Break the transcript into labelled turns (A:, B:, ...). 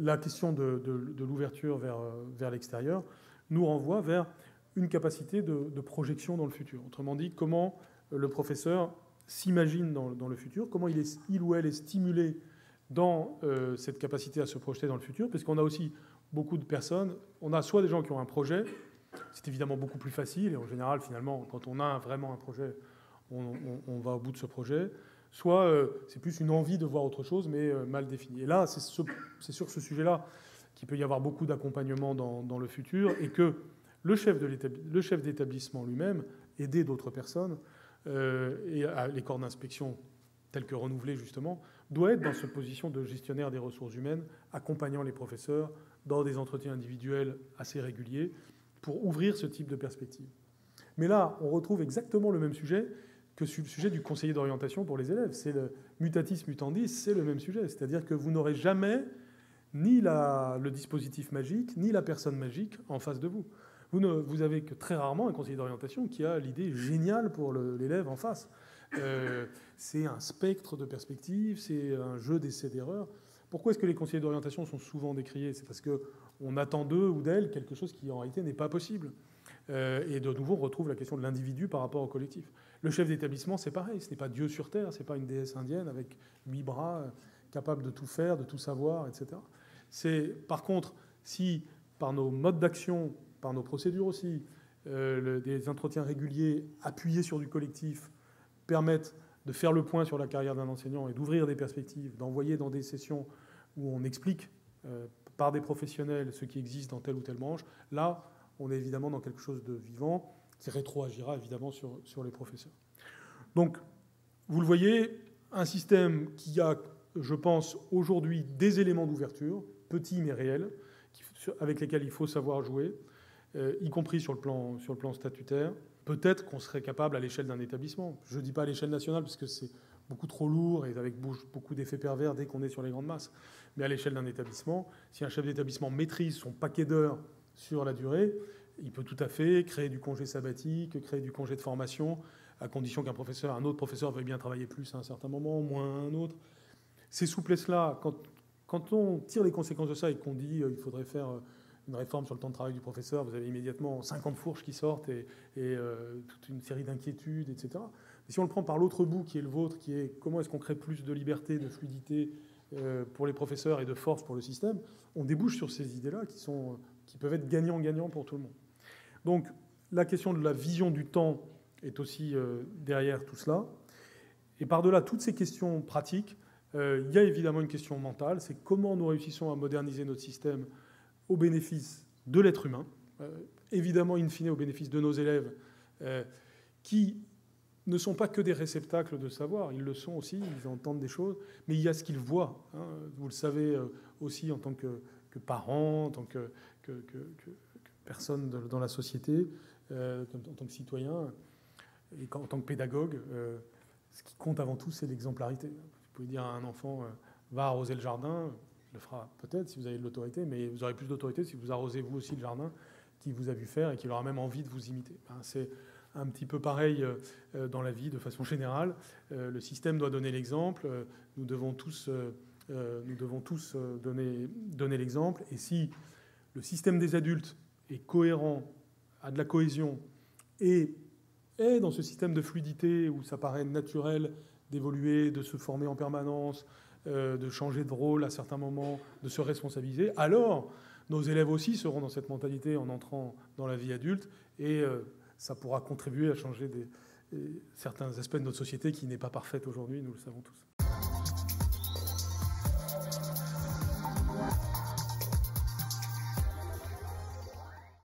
A: La question de l'ouverture vers l'extérieur nous renvoie vers une capacité de projection dans le futur. Autrement dit, comment le professeur s'imagine dans le futur, comment il ou elle est stimulé dans cette capacité à se projeter dans le futur, parce qu'on a aussi beaucoup de personnes, on a soit des gens qui ont un projet, c'est évidemment beaucoup plus facile, et en général, finalement, quand on a vraiment un projet, on va au bout de ce projet, soit c'est plus une envie de voir autre chose, mais mal définie. Et là, c'est sur ce sujet-là qu'il peut y avoir beaucoup d'accompagnement dans le futur, et que le chef d'établissement lui-même, aidé d'autres personnes, et les corps d'inspection tels que renouvelés justement, doit être dans cette position de gestionnaire des ressources humaines, accompagnant les professeurs dans des entretiens individuels assez réguliers pour ouvrir ce type de perspective. Mais là, on retrouve exactement le même sujet que sur le sujet du conseiller d'orientation pour les élèves. C'est le mutatis mutandis, c'est le même sujet. C'est-à-dire que vous n'aurez jamais ni le dispositif magique, ni la personne magique en face de vous. Vous avez que très rarement un conseiller d'orientation qui a l'idée géniale pour l'élève en face. C'est un spectre de perspectives, c'est un jeu d'essais-d'erreurs. Pourquoi est-ce que les conseillers d'orientation sont souvent décriés? C'est parce qu'on attend d'eux ou d'elles quelque chose qui en réalité n'est pas possible. Et de nouveau, on retrouve la question de l'individu par rapport au collectif. Le chef d'établissement, c'est pareil. Ce n'est pas Dieu sur terre, ce n'est pas une déesse indienne avec 8 bras, capable de tout faire, de tout savoir, etc. Par contre, si par nos modes d'action, par nos procédures aussi, des entretiens réguliers appuyés sur du collectif permettent de faire le point sur la carrière d'un enseignant et d'ouvrir des perspectives, d'envoyer dans des sessions où on explique par des professionnels ce qui existe dans telle ou telle branche, là, on est évidemment dans quelque chose de vivant qui rétroagira évidemment sur les professeurs. Donc, vous le voyez, un système qui a, je pense, aujourd'hui des éléments d'ouverture, petits mais réels, avec lesquels il faut savoir jouer, y compris sur le plan statutaire. Peut-être qu'on serait capable à l'échelle d'un établissement. Je ne dis pas à l'échelle nationale, parce que c'est beaucoup trop lourd et avec beaucoup d'effets pervers dès qu'on est sur les grandes masses. Mais à l'échelle d'un établissement, si un chef d'établissement maîtrise son paquet d'heures sur la durée, il peut tout à fait créer du congé sabbatique, créer du congé de formation, à condition qu'un autre professeur veuille bien travailler plus à un certain moment, moins à un autre. Ces souplesses-là, quand on tire les conséquences de ça et qu'on dit qu'il faudrait faire une réforme sur le temps de travail du professeur, vous avez immédiatement 50 fourches qui sortent et toute une série d'inquiétudes, etc. Mais si on le prend par l'autre bout, qui est le vôtre, qui est comment est-ce qu'on crée plus de liberté, de fluidité pour les professeurs et de force pour le système, on débouche sur ces idées-là qui peuvent être gagnant-gagnant pour tout le monde. Donc la question de la vision du temps est aussi derrière tout cela. Et par-delà toutes ces questions pratiques, il y a évidemment une question mentale, c'est comment nous réussissons à moderniser notre système au bénéfice de l'être humain, évidemment in fine au bénéfice de nos élèves, qui ne sont pas que des réceptacles de savoir, ils le sont aussi, ils entendent des choses, mais il y a ce qu'ils voient. Hein, vous le savez aussi en tant que parent, en tant que personne dans la société, en tant que citoyen, et en tant que pédagogue, ce qui compte avant tout, c'est l'exemplarité. Vous pouvez dire à un enfant, va arroser le jardin, il le fera peut-être si vous avez de l'autorité, mais vous aurez plus d'autorité si vous arrosez vous aussi le jardin qu'il vous a vu faire et qu'il aura même envie de vous imiter. C'est un petit peu pareil dans la vie de façon générale. Le système doit donner l'exemple, nous devons tous donner l'exemple. Et si le système des adultes est cohérent, a de la cohésion, et est dans ce système de fluidité où ça paraît naturel d'évoluer, de se former en permanence, de changer de rôle à certains moments, de se responsabiliser, alors nos élèves aussi seront dans cette mentalité en entrant dans la vie adulte, et ça pourra contribuer à changer certains aspects de notre société qui n'est pas parfaite aujourd'hui, nous le savons tous.